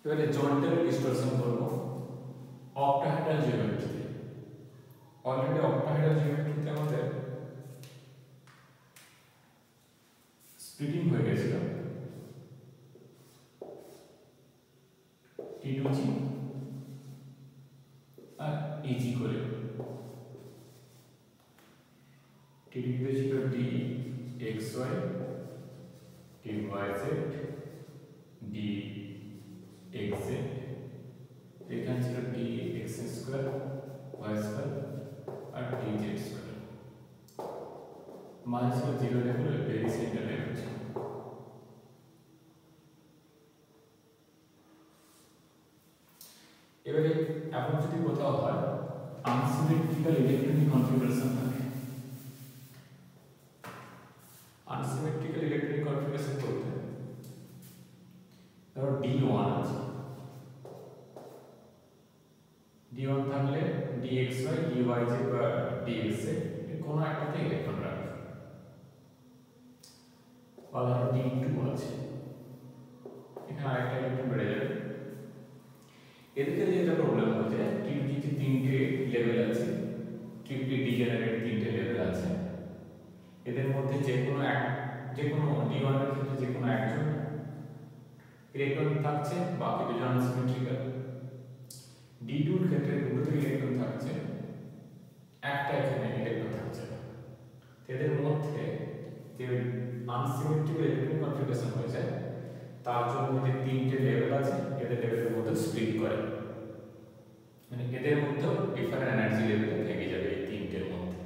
এবারে জয়েন্টের ডিসটরশন করব অক্টাহেড্রাল জিওমেট্রিতে। অলরেডি অক্টাহেড্রাল জিওমেট্রিতে আমাদের স্প্লিটিং হয়ে গেছিল T2G আর EG করে। T2G ছিল dxy dyz dxz, এখানে ছিল dx স্কয়ার y স্কয়ার আর dz স্কয়ার। মান ছিল 0 লেভেল, ভেরি সেন্টার লেভেল ছিল। এবারে এখন যদি কোথাও হয় আনসিমেট্রিক্যাল ইলেকট্রনিক কনফিগারেশন থাকে, আনসিমেট্রিক্যাল ইলেকট্রনিক কনফিগারেশন বলতে ধরো D1 আছে, D1 থাকলে dxy dyz বা dx এর কোনো একটাতে ইলেকট্রন রাখবে। বা ধরো D2 আছে, এখানে আরেকটা ইলেকট্রন বেড়ে যাবে। এদিকে যেটা প্রবলেম হচ্ছে T2G তে তিনটে লেভেল আছে, ট্রিপলি ডিজেনারেট তিনটে লেভেল আছে। এদের মধ্যে যে কোনো D1 এর ক্ষেত্রে যে কোনো একজন ইলেকট্রন থাকছে, বাকি দুজন আনসিমেট্রিক্যাল। D2 এর ক্ষেত্রে দুটো ইলেকট্রন থাকছে, একটা এখানে ইলেকট্রন থাকছে না। এদের মধ্যে যে আনসিমেট্রিক্যাল ইলেকট্রনিক কনফিগারেশন হয়েছে তার জন্য যে তিনটে লেভেল আছে এদের লেভেলের মধ্যে স্প্লিট করে, মানে এদের মধ্যে ডিফারেন্ট এনার্জি লেভেলে ভেঙে যাবে এই তিনটের মধ্যে।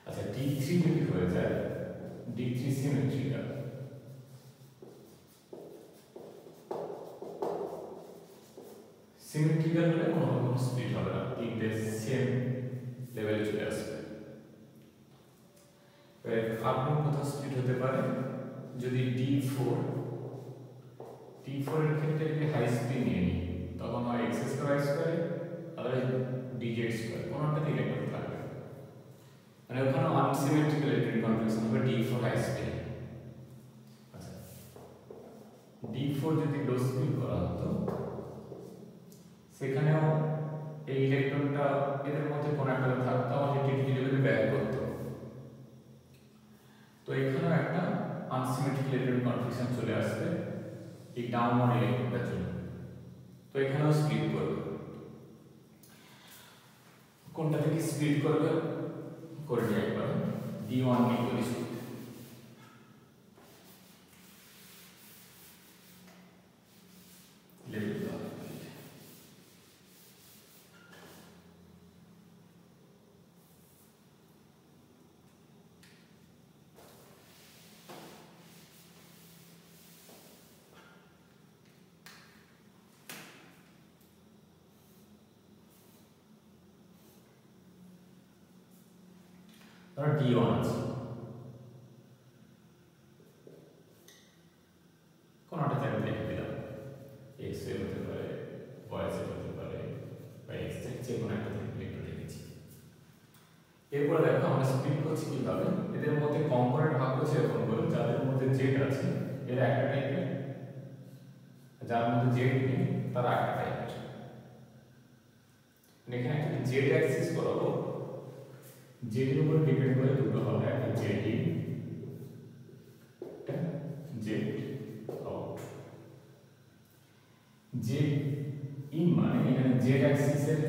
আচ্ছা D3 যদি হয়ে যায়, D3 সিমেট্রিক্যাল, সিমেট্রিক্যাল হলে কোনো স্প্লিট হবে না, তিনটে সেম লেভেলে চলে আসবে। আগুন কোথাও স্প্লিট হতে পারে যদি D4 এর ক্ষেত্রে যদি হাই স্পিড নিয়ে নিই তখন হয় x স্কয়ার y স্কয়ার অথবা dz স্কয়ার, কোনোটাতে ইলেকট্রন থাকবে, মানে ওখানে আনসিমেট্রিক্যাল ইলেকট্রনিক কনফিগারেশন হবে D4 হাই স্পিড। আচ্ছা D4 যদি লো স্পিড করা হতো সেখানেও এই ইলেকট্রনটা এদের মধ্যে কোনো একটা থাকতো, আমাদের T2 লেভেলে ব্যাক করতো। তো এখানেও একটা আনসিমেট্রিক্যাল ইলেকট্রনিক কনফিগারেশন চলে আসবে এই ডাউনওয়ার্ড ইলেকট্রনটার জন্য। তো এখানেও স্প্লিট করবে, কোনটা থেকে স্প্লিট করবে করে নিয়ে একবার D1 কে করি শুরু। ধরো D1 আছে, কোনটা থেকে লিখে দিলাম, x এর হতে পারে y এর হতে পারে বা x এর যে কোনো একটা থেকে লিখে রেখেছি। এরপরে দেখো আমরা স্প্লিট করছি কিভাবে, এদের মধ্যে কম্পোনেন্ট ভাগ করছি এরকম করে যাদের মধ্যে z আছে এরা একটা টাইপের, যার মধ্যে z নেই তারা একটা টাইপের। এখানে একটা z অ্যাক্সিস বরাবর z এর উপর ডিপেন্ড করে দুটো হবে, একটা z in একটা z out। z in মানে এখানে z অ্যাক্সিসের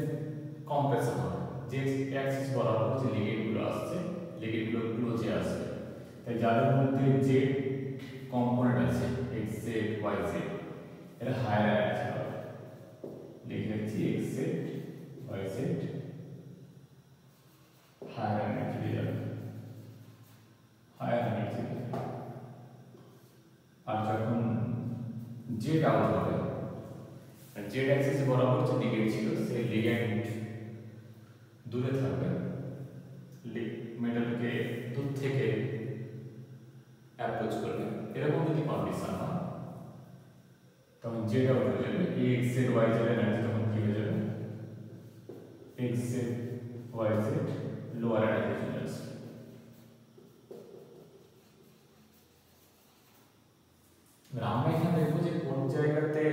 কম্প্রেশন হবে, z অ্যাক্সিস বরাবর যে লিগেন্ডগুলো আসছে লিগেন্ডগুলো ক্লোজে আসবে, তাই যাদের মধ্যে z কম্পোনেন্ট আছে xz yz এরা হায়ার এনার্জি হবে, লিখে রাখছি xz yz হায়ার এনার্জি দিয়ে যাবে, হায়ার এনার্জি। আর যখন জেড আউট হবে, জেড অ্যাক্সিস বরাবর যে লিগেন্ড ছিল সেই লিগেন্ড দূরে থাকবে, মেটালকে দূর থেকে অ্যাপ্রোচ করবে, এরকম যদি কন্ডিশন হয় তখন জেড আউট হয়ে যাবে, xz yz এনার্জি তখন কি হয়ে যাবে, xz yz লোয়ার এনার্জি চলে আসবে। আমরা এখানে দেখবো যে কোন জায়গাতে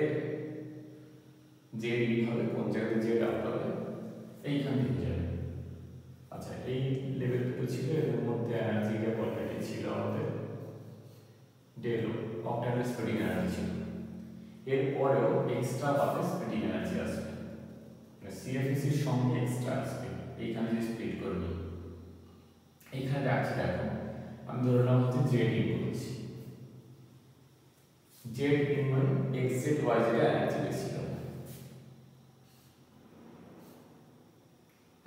জেড ইন হবে, কোন জায়গাতে জেড আউট হবে এইখান থেকে যাবে। আচ্ছা, এই লেভেল দুটো ছিল, এর মধ্যে এনার্জি গ্যাপ অলরেডি ছিল আমাদের ডেল অক্টাটাল স্প্লিটিং এনার্জি ছিল। এরপরেও এক্সট্রা পাবে স্প্লিটিং এনার্জি আসবে, মানে সিএফএসি এর সঙ্গে এক্সট্রা আসবে। এইখানে যে স্প্লিট করবে এইখানে রাখছি, দেখো আমি ধরলাম হচ্ছে জেড ইন করছি, জেড ইন মানে X Z Y Z energy বেশি হবে।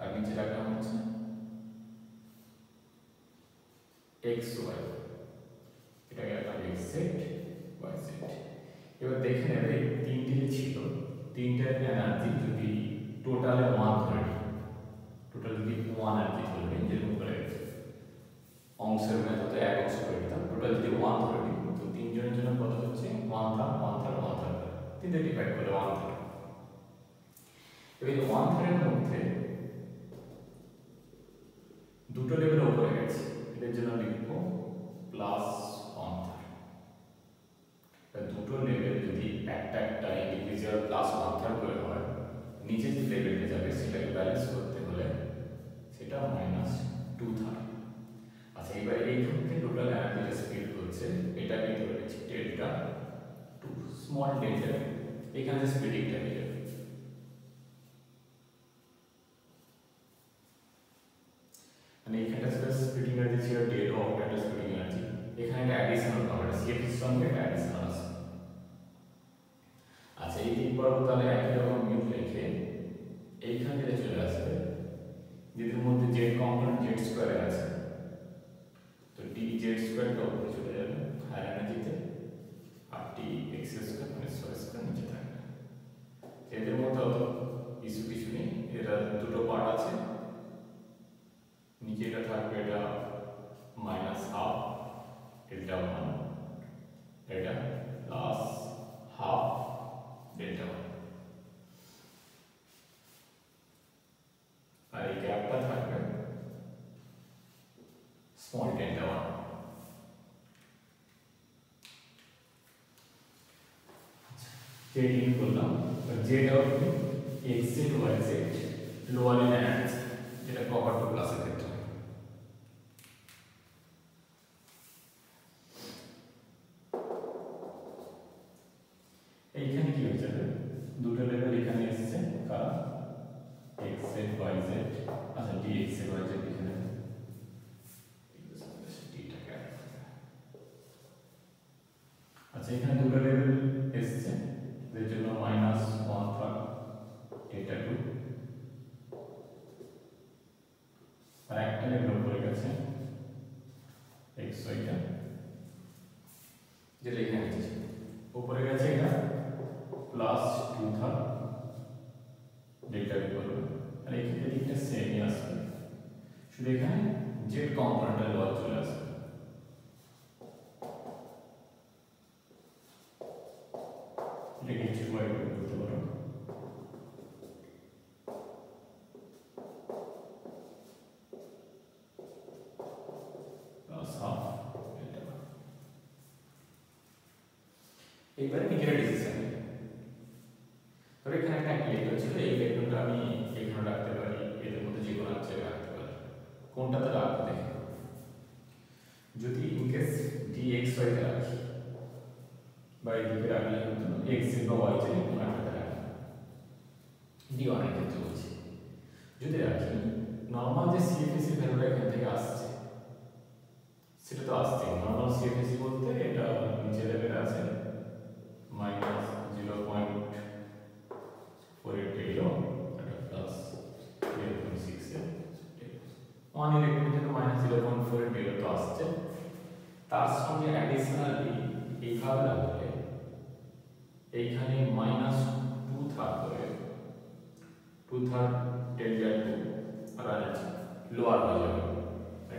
আর নিচে রাখলাম হচ্ছে এক্স ওয়াই, এটাকে রাখলাম এক্স জেড ওয়াই জেড। এবার দেখে নেবে তিনটে যে ছিল, তিনটার এনার্জি যদি টোটালে 1 ধরে নিই, টোটাল যদি 1 এনার্জি ধরে নিই, যেরকম করে অংশের মেথডে এক অংশ করে দিতাম, টোটাল যদি 1 ধরে নিই, তো তিনজনের জন্য কত হচ্ছে 1 থার্ড 1 থার্ড 1 থার্ড, তিনটে ডিভাইড করলে 1 থার্ড। এবার 1 থার্ডের মধ্যে দুটো লেভেল উপরে গেছে, এর জন্য লিখবো প্লাস 1 থার্ড। দুটো লেভেল যদি একটা ইন্ডিভিজুয়াল প্লাস 1 থার্ড করে হয়, নিচে যে লেভেলটা যাবে সেটাকে ব্যালেন্স করতে হলে সেটা মাইনাস 2 থার্ড। আচ্ছা, এবার এইখান থেকে টোটাল এনার্জিটা স্প্লিট হচ্ছে, এটাকে ধরে নিচ্ছি ডেল্টা 2 স্মল ডেল্টা, এখানে স্প্লিটিংটা হয়ে যাবে। মানে এখানটা ছিল স্প্লিটিং এনার্জি ছিল ডেল অক্টাটাল স্প্লিটিং এনার্জি, এখানে একটা অ্যাডিশনাল পাওয়ার সিএফ এর সঙ্গে একটা অ্যাডিশনাল আছে। আচ্ছা, এই তিন পর্ব তাহলে একই রকম মিউ লিখে এইখান থেকে চলে আসবে, যেটার মধ্যে জেড কম্পোনেন্ট জেড স্কয়ারে আছে, তো ডি জেড স্কয়ারটা উপরে চলে যাবে হায়ার এনার্জিতে, আর টি এক্স স্কয়ার মানে স্কয়ার স্কয়ার নিচে থাকবে। এদের মধ্যে অত কিছু নেই, এরা দুটো পার্ট আছে, নিচে এটা থাকবে, এটা মাইনাস হাফ ডেল্টা 1, এটা প্লাস হাফ ডেল্টা 1, আর এই গ্যাপটা থাকবে স্মল ডেল্টা 1। জেড ইন করলাম, Z out X Z Y Z lower in energy, যেটা কভার টু ক্লাসের ক্ষেত্রে। এইখানে কি হয়ে যাবে, দুটো লেভেল এখানে এসেছে, কারণ এক্স জেড ওয়াই জেড, আচ্ছা D X Z Y Z এখানে আচ্ছা, এখানে দুটো লেভেল এসেছে, এর জন্য মাইনাস 1 থার্ড এটা 2, আর একটা লেভেল উপরে গেছে এক্স ওয়াইটা, যেটা এখানে এসেছে উপরে গেছে, এটা প্লাস 2 থার্ড ডেল্টা করবে, আর এখানে দিকটা সেমই আসবে, শুধু এখানে জেড কম্পোনেন্টটা লোয়ার চলে আসবে। এটাকে কিছু ওয়াই করতে পারো, প্লাস হাফ ডেল্টা। এইবারে নিজেরা ডিসিশন নেবে, তবে এখানে একটা ইলেকট্রন ছিল, এই ইলেকট্রনটা আমি এখানে রাখতে পারি, এদের মধ্যে যে কোনো এক জায়গায় রাখতে পারি, কোনটাতে রাখবো দেখে। যদি ইনকেস ডি এক্স ওয়াই তে রাখি বা এদিকে রাখলে হতো এক্স জেড বা ওয়াই জেড কোনো একটাতে রাখি, ডি ওয়ান এর ক্ষেত্রে বলছি। যদি রাখি নর্মাল যে সিএফএসি ভ্যালুটা এখান থেকে আসছে সেটা তো আসছে, নর্মাল সিএফএসি বলতে এটা নিচে লেভেলে আছে মাইনাস 0.48 এলো, এটা প্লাস 0.6 এর 1 ইলেকট্রনের জন্য মাইনাস 0.48 এলো তো আসছে, তার সঙ্গে অ্যাডিশনালি এইভাবে রাখলে এইখানে মাইনাস 2 থার্ড করে 2 থার্ড ডেল্টা 2 আর এনার্জি লোয়ার হয়ে যাবে।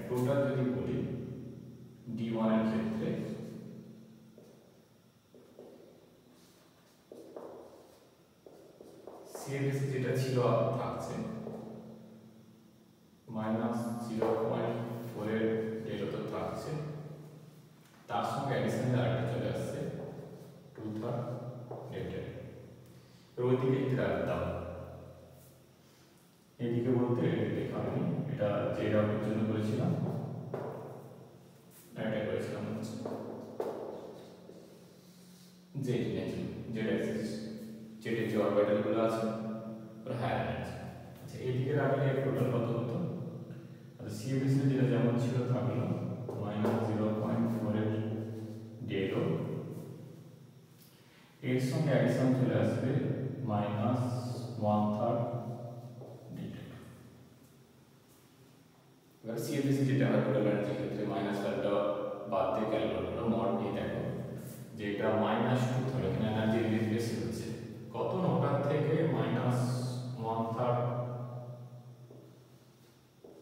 টোটাল যদি বলি d1 এর ক্ষেত্রে সিএফএসি যেটা ছিল থাকছে মাইনাস 0.4 এর ডেল্টা তো থাকছে, তার সঙ্গে অ্যাডিশনাল আরেকটা চলে আসছে 2 থার্ড ডেল্টা। ওইদিকে রাখতাম, এদিকে বলতে লেখা হয়নি, এটা জেড আউটের জন্য করেছিলাম, এটা করেছিলাম হচ্ছে জেড এনার্জি, জেড অ্যাক্সিস, জেডের যে অরবিটালগুলো আছে ওরা হায়ার এনার্জি। আচ্ছা এইদিকে রাখলে টোটাল কত হতো? আচ্ছা সিএবিসি যেটা যেমন ছিল থাকলো -0.4 এর ডেলো, এর সঙ্গে অ্যাডিশন চলে আসবে -1/3 ডেটা। এবার সিএবিসি যেটা হয় টোটাল এনার্জি ক্ষেত্রে -5টা বাদ দিয়ে ক্যালকুলেট করো, মড নিয়ে দেখো যে এটা -2 ধরো, এখানে এনার্জি রিলিজ বেশি হচ্ছে কত, নটার থেকে -1/3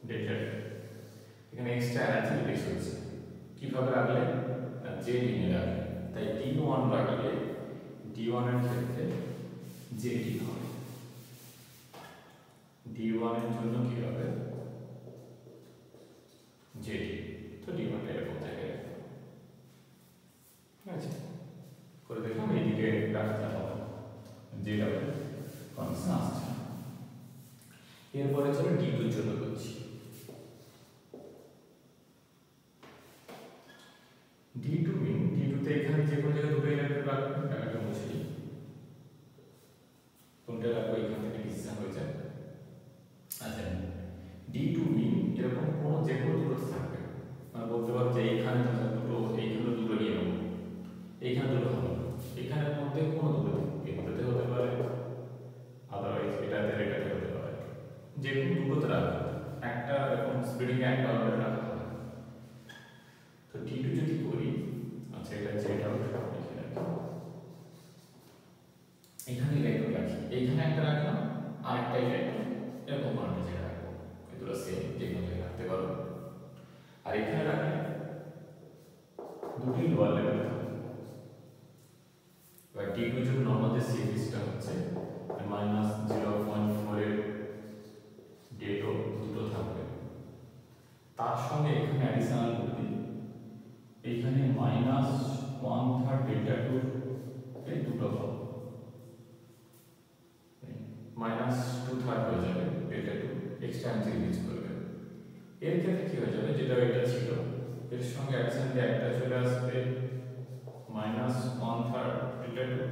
ডেটা, এখানে এক্সট্রা এনার্জি রিলিজ হচ্ছে। কিভাবে রাখলে? জে ডিনে রাখলে, তাই D1 রাখলে D1 এর ক্ষেত্রে জেডি হবে, D1 এর জন্য কি হবে? জেডি। তো D1 টা এরকম জায়গায় ঠিক আছে করে দেখলাম, এইদিকে রাখতে হবে জেড হবে কনস্ট্যান্ট আসছে। এরপরে চলো D2 এর জন্য করছি। D2 মিন, D2 তে এখানে যে কোনো জায়গায় দুটো ইলেকট্রন রাখবেন, টাকাটা মুছে দিই, কোনটা রাখবো এখান থেকে ডিসিশন হয়ে যায়। আচ্ছা D2 মিন এরকম কোনো যে কোনো দুটো থাকবে, মানে বলতে পারো যে এইখানে দুটো, এইখানে দুটো নিয়ে নেবো, এইখানে দুটো হবে, এখানের মধ্যে কোনো দুটো, এটাতে হতে পারে, আদারওয়াইজ এটাতে হতে পারে, যে কোনো দুটোতে রাখবে, একটা এরকম স্প্লিটিং একটা অর্ডার রাখা হবে। তো D2 যদি করি, আচ্ছা এটা জেড আউট লিখে রাখি, এখানে ইলেকট্রন রাখি, এইখানে একটা রাখলাম, আরেকটা ইলেকট্রন এরকম একটা জায়গায় রাখবো, এই দুটো সেম যে কোনো জায়গায় রাখতে পারো। আর এখানে রাখলে দুটোই লোয়ার লেভেলে থাকবে। এবার D2 এর জন্য নরমাল যে সিএফিসটা হচ্ছে -0.4 এর ডেটো দুটো থাকবে, তার সঙ্গে এখানে অ্যাডিশনাল করে দিই, এইখানে -1/3 ডেল্টা 2 এই দুটো হবে, -2/3 হয়ে যাবে ডেল্টা 2, এক্সট্রা এনার্জি রিলিজ করবে। এর ক্ষেত্রে কি হয়ে যাবে, যেটা এটা ছিল এর সঙ্গে অ্যাডিশন দিয়ে একটা চলে আসবে -1/3 ডেল্টা 2,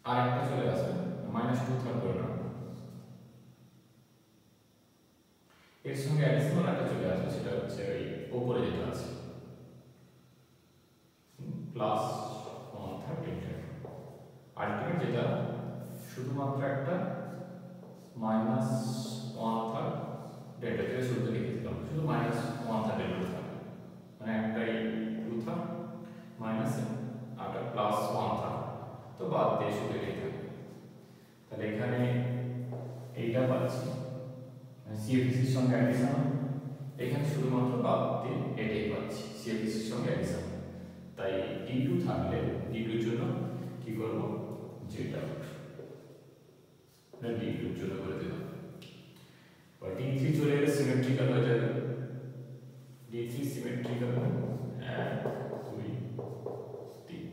আর একটা চলে আসবে -2/3 করে না, এর সঙ্গে অ্যাডিশনাল একটা চলে আসবে, সেটা হচ্ছে ওই উপরে যেটা আছে +1/3 ডেল্টা। আলটিমেট যেটা শুধুমাত্র একটা -1/3 ডেল্টা, যেটা শুরুতে লিখেছিলাম শুধু -1/3 ডেল্টা থাকবে, মানে একটাই 2/3 মাইনাস আরটা +1/3, তো বাদ দিয়ে শুধু এটাই থাকবে। তাহলে এখানে এইটা পাচ্ছি সিএফিসির সঙ্গে অ্যাডিশন, এখানে শুধুমাত্র বাদ দিয়ে এটাই পাচ্ছি সিএফিসির সঙ্গে অ্যাডিশন। তাই D2 থাকলে D2 এর জন্য কি করব, জেড আউট, এটা D2 এর জন্য করে দিলাম। বা D3 চলে গেলে সিমেট্রিক্যাল হয়ে যাবে, D3 সিমেট্রিক্যাল 1 2 3,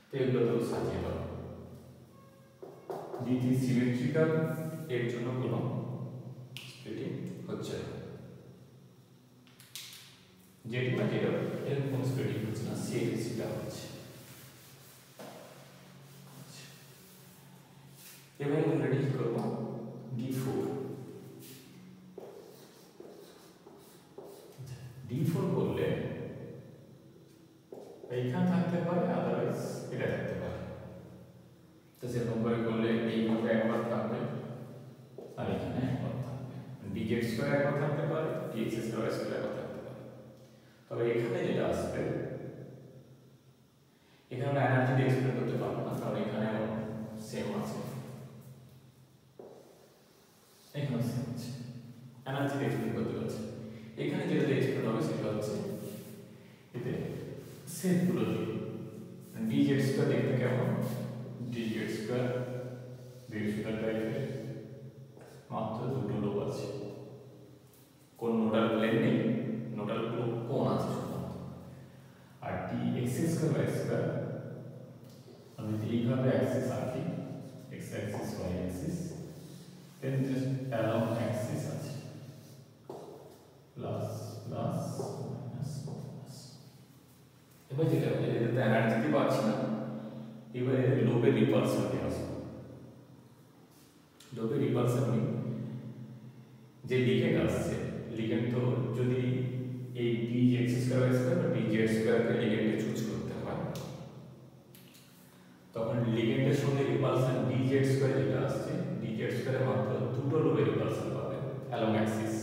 তো এগুলো তো সাজিয়ে দাও। D3 সিমেট্রিক্যাল, এর জন্য কোনো স্প্লিটিং হচ্ছে না, যেটা এর কোনো স্প্লিটিং হচ্ছে না, সিএফিসিটা হচ্ছে। এবারে আমরা রেডি করব D4। D4 করলে এইখানে থাকতে পারে, আদারওয়াইজ এটা থাকতে পারে। তো সেরকম করে করলে এইভাবে একবার থাকবে, আর এখানে একবার থাকবে, dz স্কয়ার একবার থাকতে পারে, dx স্কয়ার একবার থাকতে পারে। তবে এখানে যেটা আসবে, এখানে আমরা এনার্জি এক্সপ্লেন করতে পারবো না, কারণ এখানে সেম আছে, এখানে সেম আছে, এনার্জি এক্সপ্লেন করতে পারছি। এখানে যেটা এক্সপ্লেন হবে সেটা হচ্ছে এতে সেটগুলো দিয়ে dz স্কয়ার দেখতে কেমন, dz স্কয়ার বিশুদ্ধ টাইপের, মাত্র দুটো লোব আছে, কোন নোডাল প্লেন নেই, নোডাল কোন আছে শুধুমাত্র। আর dx স্কয়ার y স্কয়ার যেভাবে অ্যাক্সিস আঁকি x অ্যাক্সিস y অ্যাক্সিস দেন জাস্ট অ্যালং অ্যাক্সিস আছে প্লাস প্লাস মাইনাস প্লাস। এবার যেটা এদের তো এনার্জি পাচ্ছি না, এবার এদের লোপের রিপালশন নিয়ে আসবো। লোপের রিপালশন নিয়ে যে লিগেন্ড আসছে, লিগেন্ড তো যদি এই dx স্কয়ার y স্কয়ার বা dz স্কয়ারকে লিগেন্ডে চুজ করতে হয়, তখন লিগেন্ডের সঙ্গে রিপালশন dz স্কয়ার যেটা আসছে, dz স্কয়ারে মাত্র দুটো লোপের রিপালশন পাবে অ্যালং অ্যাক্সিস,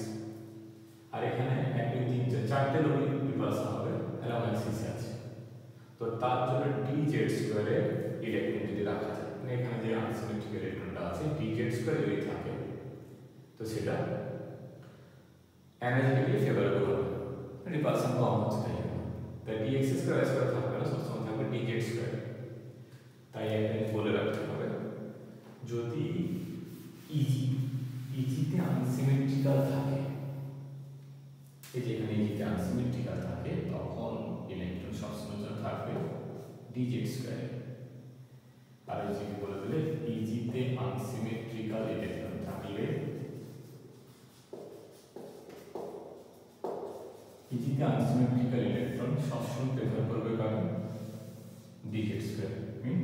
আর এখানে 1 2 3 4 4টে লোপের রিপালশন হবে অ্যালং অ্যাক্সিসে আছে। তো তার জন্য dz স্কয়ারে ইলেকট্রন যদি রাখা যায়, মানে এখানে যে আনসিমেট্রিক ইলেকট্রনটা আছে dz স্কয়ার যদি থাকে, তো সেটা এনার্জেটিক্যালি ফেভারেবল হবে, রিপালশন কম হচ্ছে তাই dx স্কয়ার y স্কয়ার থাকবে না, সবসময় থাকবে dz স্কয়ার। তাই এখানে বলে রাখতে হবে যদি EG তে আনসিমেট্রিক্যাল থাকে, এই যে এখানে EG তে আনসিমেট্রিক্যাল থাকে, তখন ইলেকট্রন সবসময় থাকবে dz স্কয়ার। আর যদি বলে দিলে EG তে আনসিমেট্রিক্যাল ইলেকট্রন থাকলে, EG তে আনসিমেট্রিক্যাল ইলেকট্রন সবসময় প্রেফার করবে কাকে, dz square mean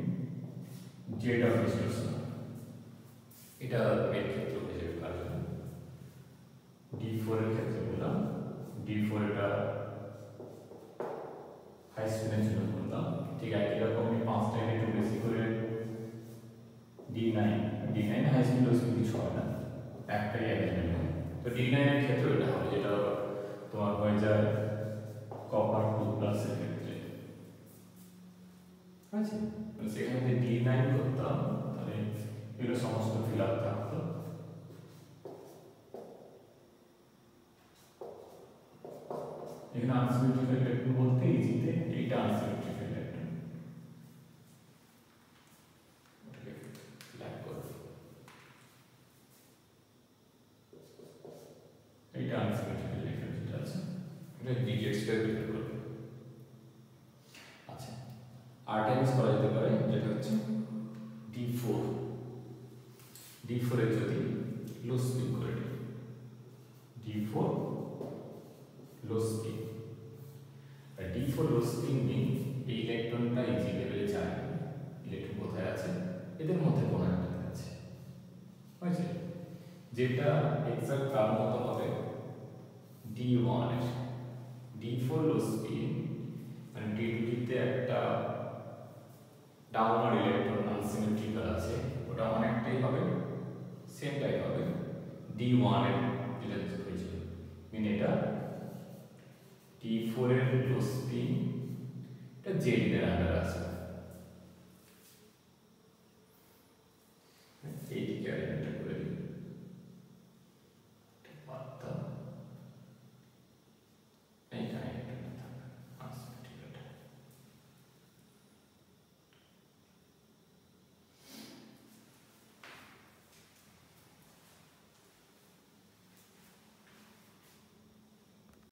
z of distortion. এটা এর ক্ষেত্রে হয়ে যাবে কারণ d4 এর ক্ষেত্রে বললাম d4 এটা হাই স্পিনের জন্য বললাম, ঠিক একই রকম 5টা একটু বেশি করে d9 high speed low speed কিছু হয় না, একটাই অ্যারেঞ্জমেন্ট হয়। তো d9 এর ক্ষেত্রে এটা হবে যেটা তোমার হয়ে যায় কপার 2+ এর ক্ষেত্রে, আছে সেখানে যদি d9 করতাম তাহলে এগুলো সমস্ত ফিল আপ থাকতো। এখানে আনসিমেট্রিক্যাল ইলেকট্রন বলতে ইজিতে এইটা আনসিমেট্রিক্যাল ইলেকট্রন, ওটাকে ফ্ল্যাগ করো, এইটা আনসিমেট্রিক্যাল ইলেকট্রন যেটা আছে এটা dz স্কয়ার বের করবে। আচ্ছা, আর টাইমস করা যেতে পারে যেটা হচ্ছে d4 এর যদি লো স্পিন করে দিই d4 লো স্পিন, আর d4 লো স্পিন মিন এই ইলেকট্রনটা ইজি লেভেলে যায়, ইলেকট্রন কোথায় আছে, এদের মধ্যে কোন একটাতে আছে, বুঝছে, যেটা এক্সাক্ট তার মতো হবে d1 এর d4 লো স্পিন, মানে d2 তে একটা ডাউনওয়ার্ড ইলেকট্রন আনসিমেট্রিক্যাল আছে, ওটা অনেকটাই হবে সেমটাই হবে d1 এর যেটা হয়েছে, মিন এটা d4 এর লো স্পিন, এটা z এর আন্ডারে আসবে,